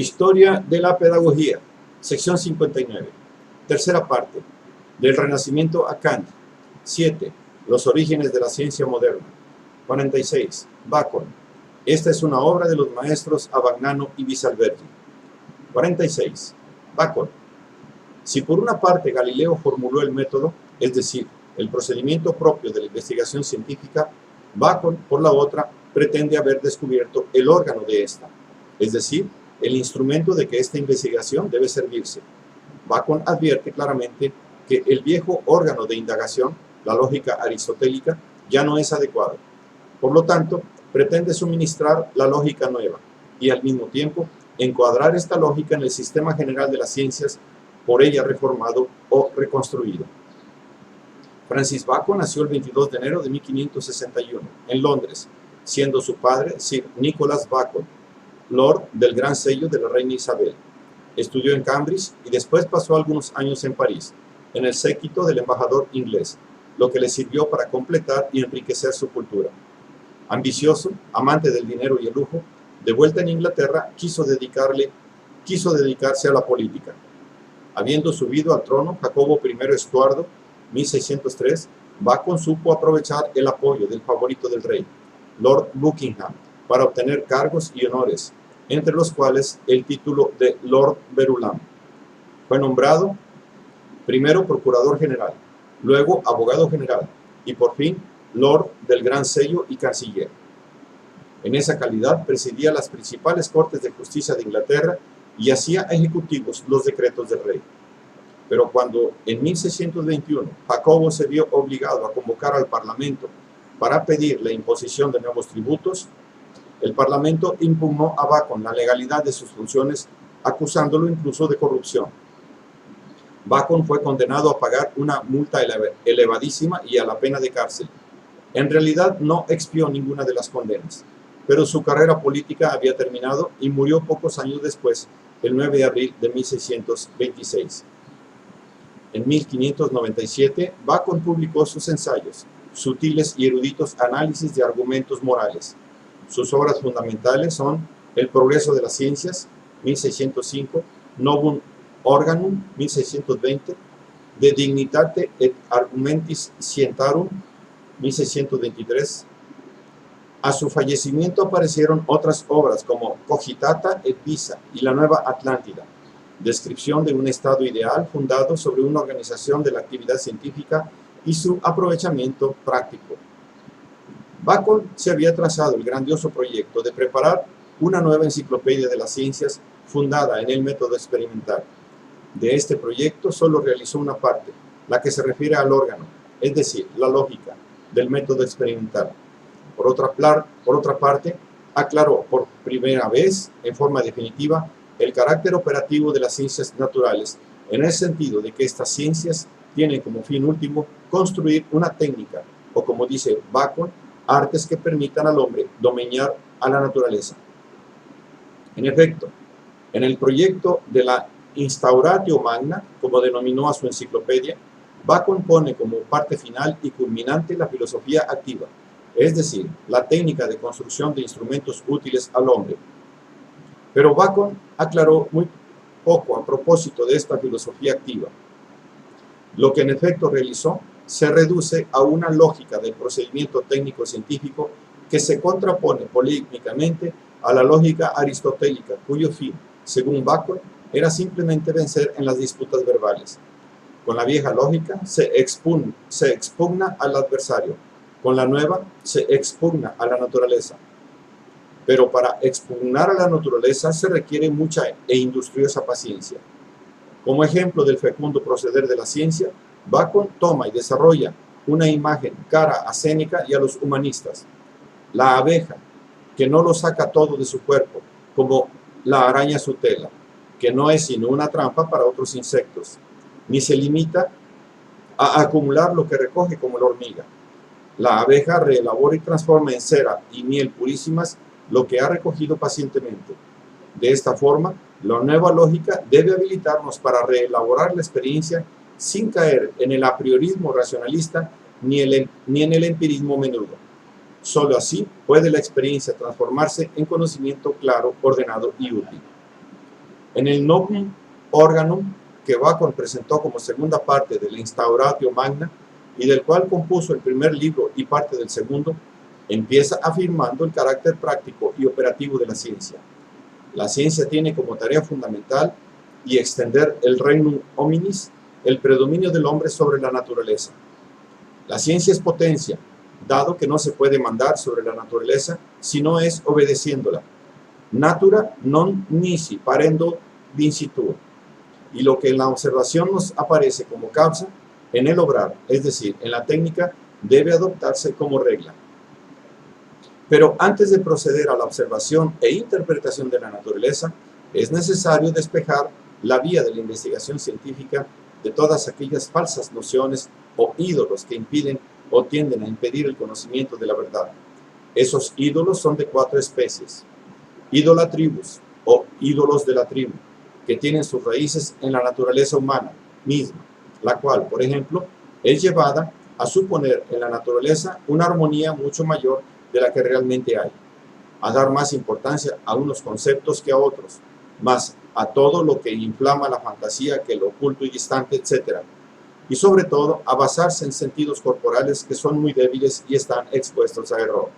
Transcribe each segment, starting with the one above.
Historia de la pedagogía, sección 59. Tercera parte, del Renacimiento a Kant. 7. Los orígenes de la ciencia moderna. 46. Bacon. Esta es una obra de los maestros Abagnano y Bisalberti. 46. Bacon. Si por una parte Galileo formuló el método, es decir, el procedimiento propio de la investigación científica, Bacon, por la otra, pretende haber descubierto el órgano de esta, es decir, el instrumento de que esta investigación debe servirse. Bacon advierte claramente que el viejo órgano de indagación, la lógica aristotélica, ya no es adecuado. Por lo tanto, pretende suministrar la lógica nueva y al mismo tiempo encuadrar esta lógica en el sistema general de las ciencias por ella reformado o reconstruido. Francis Bacon nació el 22 de enero de 1561 en Londres, siendo su padre Sir Nicholas Bacon, Lord del Gran Sello de la Reina Isabel. Estudió en Cambridge y después pasó algunos años en París, en el séquito del embajador inglés, lo que le sirvió para completar y enriquecer su cultura. Ambicioso, amante del dinero y el lujo, de vuelta en Inglaterra quiso dedicarse a la política. Habiendo subido al trono Jacobo I Estuardo, 1603, Bacon supo aprovechar el apoyo del favorito del rey, Lord Buckingham, para obtener cargos y honores, entre los cuales el título de Lord Verulam. Fue nombrado primero procurador general, luego abogado general y por fin Lord del Gran Sello y canciller. En esa calidad presidía las principales cortes de justicia de Inglaterra y hacía ejecutivos los decretos del rey. Pero cuando en 1621 Jacobo se vio obligado a convocar al Parlamento para pedir la imposición de nuevos tributos, el Parlamento impugnó a Bacon la legalidad de sus funciones, acusándolo incluso de corrupción. Bacon fue condenado a pagar una multa elevadísima y a la pena de cárcel. En realidad no expió ninguna de las condenas, pero su carrera política había terminado y murió pocos años después, el 9 de abril de 1626. En 1597, Bacon publicó sus ensayos, sutiles y eruditos análisis de argumentos morales. Sus obras fundamentales son El progreso de las ciencias, 1605, Novum Organum, 1620, De dignitate et argumentis scientiarum, 1623. A su fallecimiento aparecieron otras obras como Cogitata et Visa y La Nueva Atlántida, descripción de un estado ideal fundado sobre una organización de la actividad científica y su aprovechamiento práctico. Bacon se había trazado el grandioso proyecto de preparar una nueva enciclopedia de las ciencias fundada en el método experimental. De este proyecto solo realizó una parte, la que se refiere al órgano, es decir, la lógica del método experimental. Por otra parte, aclaró por primera vez, en forma definitiva, el carácter operativo de las ciencias naturales, en el sentido de que estas ciencias tienen como fin último construir una técnica, o como dice Bacon, artes que permitan al hombre dominar a la naturaleza. En efecto, en el proyecto de la Instauratio Magna, como denominó a su enciclopedia, Bacon pone como parte final y culminante la filosofía activa, es decir, la técnica de construcción de instrumentos útiles al hombre. Pero Bacon aclaró muy poco a propósito de esta filosofía activa. Lo que en efecto realizó se reduce a una lógica del procedimiento técnico-científico que se contrapone polémicamente a la lógica aristotélica, cuyo fin, según Bacon, era simplemente vencer en las disputas verbales. Con la vieja lógica se expugna al adversario, con la nueva se expugna a la naturaleza. Pero para expugnar a la naturaleza se requiere mucha e industriosa paciencia. Como ejemplo del fecundo proceder de la ciencia, Bacon toma y desarrolla una imagen cara a Séneca y a los humanistas. La abeja, que no lo saca todo de su cuerpo, como la araña su tela, que no es sino una trampa para otros insectos, ni se limita a acumular lo que recoge como la hormiga. La abeja reelabora y transforma en cera y miel purísimas lo que ha recogido pacientemente. De esta forma, la nueva lógica debe habilitarnos para reelaborar la experiencia sin caer en el apriorismo racionalista ni en el empirismo menudo. Solo así puede la experiencia transformarse en conocimiento claro, ordenado y útil. En el Novum Organum, que Bacon presentó como segunda parte de la Instauratio Magna, y del cual compuso el primer libro y parte del segundo, empieza afirmando el carácter práctico y operativo de la ciencia. La ciencia tiene como tarea fundamental y extender el regnum hominis, el predominio del hombre sobre la naturaleza. La ciencia es potencia, dado que no se puede mandar sobre la naturaleza si no es obedeciéndola. Natura non nisi parendo vincitur. Y lo que en la observación nos aparece como causa, en el obrar, es decir, en la técnica, debe adoptarse como regla. Pero antes de proceder a la observación e interpretación de la naturaleza, es necesario despejar la vía de la investigación científica de todas aquellas falsas nociones o ídolos que impiden o tienden a impedir el conocimiento de la verdad. Esos ídolos son de 4 especies. Idolatribus, o ídolos de la tribu, que tienen sus raíces en la naturaleza humana misma, la cual, por ejemplo, es llevada a suponer en la naturaleza una armonía mucho mayor de la que realmente hay, a dar más importancia a unos conceptos que a otros, más a todo lo que inflama la fantasía que lo oculto y distante, etc. Y sobre todo a basarse en sentidos corporales que son muy débiles y están expuestos a error.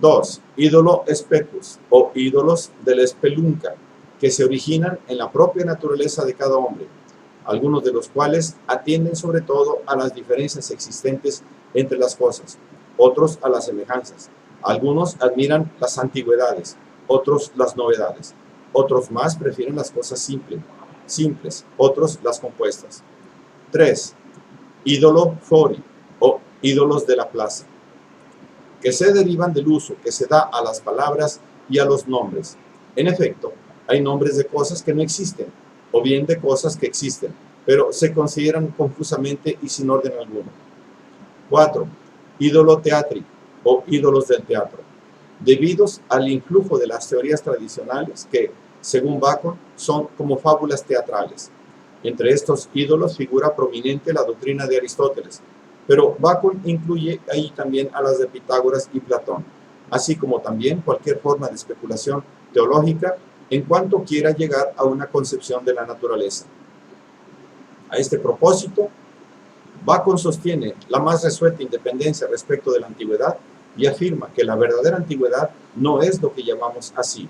2. Ídolo specus, o ídolos de la spelunca, que se originan en la propia naturaleza de cada hombre, algunos de los cuales atienden sobre todo a las diferencias existentes entre las cosas, otros a las semejanzas. Algunos admiran las antigüedades, otros las novedades, otros más prefieren las cosas simples, otros las compuestas. 3. Ídolo fori, o ídolos de la plaza, que se derivan del uso que se da a las palabras y a los nombres. En efecto, hay nombres de cosas que no existen, o bien de cosas que existen, pero se consideran confusamente y sin orden alguno. 4. Ídolo teatri, o ídolos del teatro, debidos al influjo de las teorías tradicionales que, según Bacon, son como fábulas teatrales. Entre estos ídolos figura prominente la doctrina de Aristóteles, pero Bacon incluye ahí también a las de Pitágoras y Platón, así como también cualquier forma de especulación teológica en cuanto quiera llegar a una concepción de la naturaleza. A este propósito, Bacon sostiene la más resuelta independencia respecto de la antigüedad y afirma que la verdadera antigüedad no es lo que llamamos así,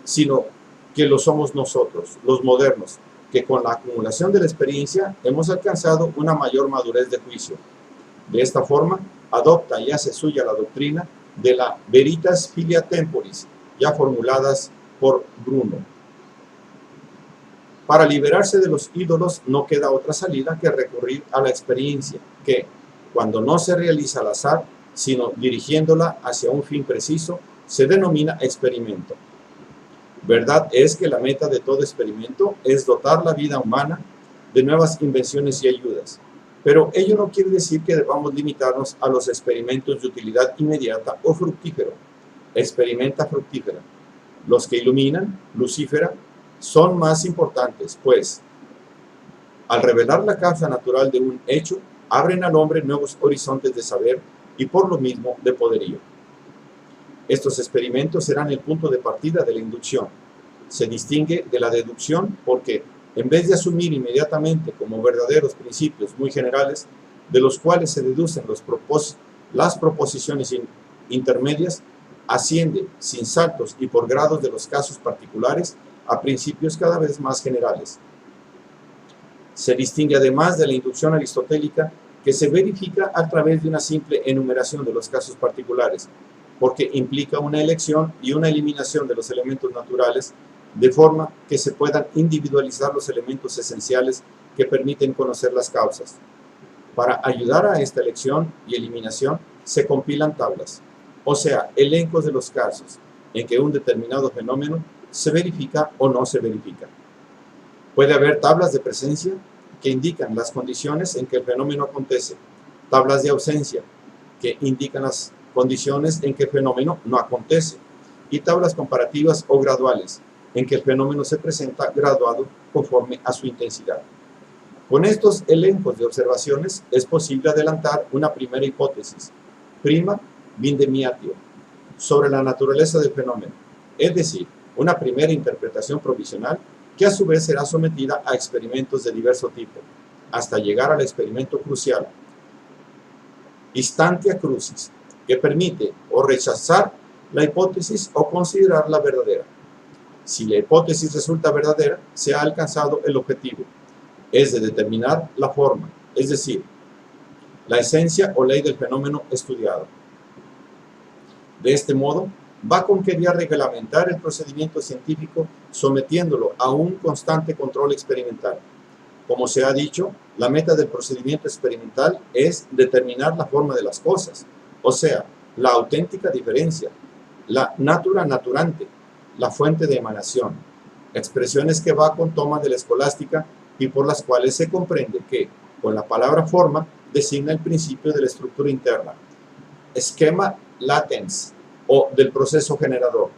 sino que lo somos nosotros, los modernos, que con la acumulación de la experiencia hemos alcanzado una mayor madurez de juicio. De esta forma, adopta y hace suya la doctrina de la veritas filia temporis, ya formuladas por Bruno. Para liberarse de los ídolos no queda otra salida que recurrir a la experiencia, que, cuando no se realiza al azar, sino dirigiéndola hacia un fin preciso, se denomina experimento. Verdad es que la meta de todo experimento es dotar la vida humana de nuevas invenciones y ayudas, pero ello no quiere decir que debamos limitarnos a los experimentos de utilidad inmediata o fructífero. Experimenta fructífera. Los que iluminan, lucífera, son más importantes, pues, al revelar la causa natural de un hecho, abren al hombre nuevos horizontes de saber y por lo mismo de poderío. Estos experimentos serán el punto de partida de la inducción. Se distingue de la deducción porque, en vez de asumir inmediatamente como verdaderos principios muy generales, de los cuales se deducen las proposiciones intermedias, asciende sin saltos y por grados de los casos particulares a principios cada vez más generales. Se distingue además de la inducción aristotélica, que se verifica a través de una simple enumeración de los casos particulares, porque implica una elección y una eliminación de los elementos naturales, de forma que se puedan individualizar los elementos esenciales que permiten conocer las causas. Para ayudar a esta elección y eliminación, se compilan tablas, o sea, elencos de los casos en que un determinado fenómeno se verifica o no se verifica. Puede haber tablas de presencia que indican las condiciones en que el fenómeno acontece, tablas de ausencia que indican las condiciones en que el fenómeno no acontece, y tablas comparativas o graduales en que el fenómeno se presenta graduado conforme a su intensidad. Con estos elencos de observaciones es posible adelantar una primera hipótesis, prima vindemiatio, sobre la naturaleza del fenómeno, es decir, una primera interpretación provisional que a su vez será sometida a experimentos de diverso tipo, hasta llegar al experimento crucial, instantia crucis, que permite o rechazar la hipótesis o considerarla verdadera. Si la hipótesis resulta verdadera, se ha alcanzado el objetivo, es de determinar la forma, es decir, la esencia o ley del fenómeno estudiado. De este modo, Bacon quería reglamentar el procedimiento científico sometiéndolo a un constante control experimental. Como se ha dicho, la meta del procedimiento experimental es determinar la forma de las cosas, o sea, la auténtica diferencia, la natura naturante, la fuente de emanación, expresiones que Bacon toma de la escolástica y por las cuales se comprende que, con la palabra forma, designa el principio de la estructura interna, esquema latens, o del proceso generador,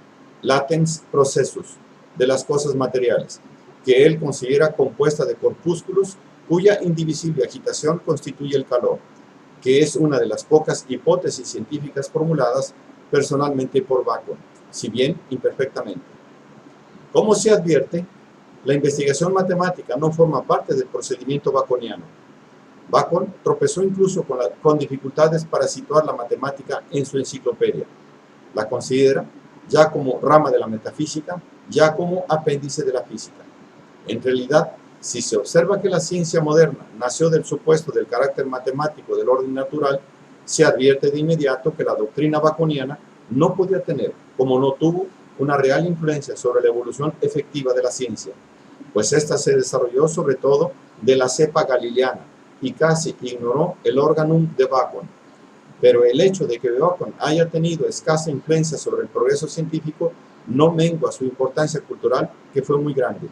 latens processus, de las cosas materiales, que él considera compuesta de corpúsculos cuya indivisible agitación constituye el calor, que es una de las pocas hipótesis científicas formuladas personalmente por Bacon, si bien imperfectamente. Como se advierte, la investigación matemática no forma parte del procedimiento baconiano. Bacon tropezó incluso con dificultades para situar la matemática en su enciclopedia. La considera ya como rama de la metafísica, ya como apéndice de la física. En realidad, si se observa que la ciencia moderna nació del supuesto del carácter matemático del orden natural, se advierte de inmediato que la doctrina baconiana no podía tener, como no tuvo, una real influencia sobre la evolución efectiva de la ciencia, pues ésta se desarrolló sobre todo de la cepa galileana y casi ignoró el organum de Bacon. Pero el hecho de que Bacon haya tenido escasa influencia sobre el progreso científico no mengua su importancia cultural, que fue muy grande.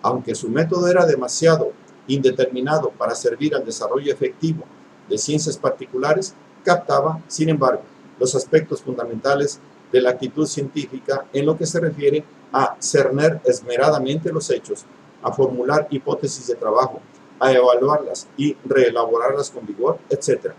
Aunque su método era demasiado indeterminado para servir al desarrollo efectivo de ciencias particulares, captaba, sin embargo, los aspectos fundamentales de la actitud científica en lo que se refiere a cerner esmeradamente los hechos, a formular hipótesis de trabajo, a evaluarlas y reelaborarlas con vigor, etc.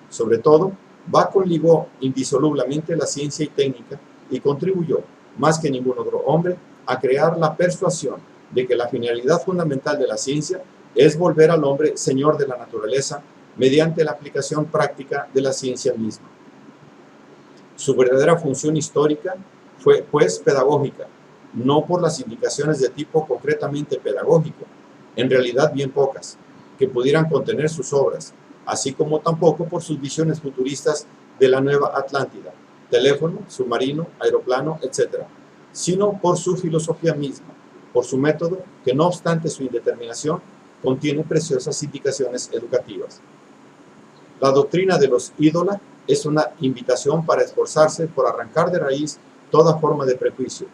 Sobre todo, Bacon ligó indisolublemente la ciencia y técnica y contribuyó, más que ningún otro hombre, a crear la persuasión de que la finalidad fundamental de la ciencia es volver al hombre señor de la naturaleza mediante la aplicación práctica de la ciencia misma. Su verdadera función histórica fue, pues, pedagógica, no por las indicaciones de tipo concretamente pedagógico, en realidad bien pocas, que pudieran contener sus obras, así como tampoco por sus visiones futuristas de la nueva Atlántida, teléfono, submarino, aeroplano, etc., sino por su filosofía misma, por su método, que no obstante su indeterminación, contiene preciosas indicaciones educativas. La doctrina de los ídola es una invitación para esforzarse por arrancar de raíz toda forma de prejuicio.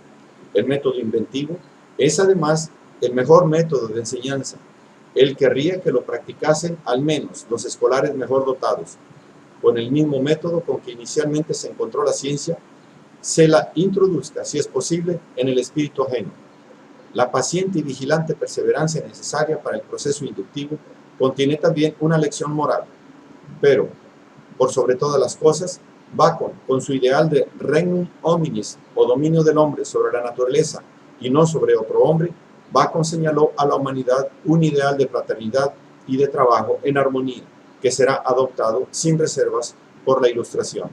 El método inventivo es además el mejor método de enseñanza. Él querría que lo practicasen al menos los escolares mejor dotados. Con el mismo método con que inicialmente se encontró la ciencia, se la introduzca, si es posible, en el espíritu ajeno. La paciente y vigilante perseverancia necesaria para el proceso inductivo contiene también una lección moral. Pero, por sobre todas las cosas, Bacon, con su ideal de regnum hominis, o dominio del hombre sobre la naturaleza y no sobre otro hombre, Bacon señaló a la humanidad un ideal de fraternidad y de trabajo en armonía, que será adoptado sin reservas por la Ilustración.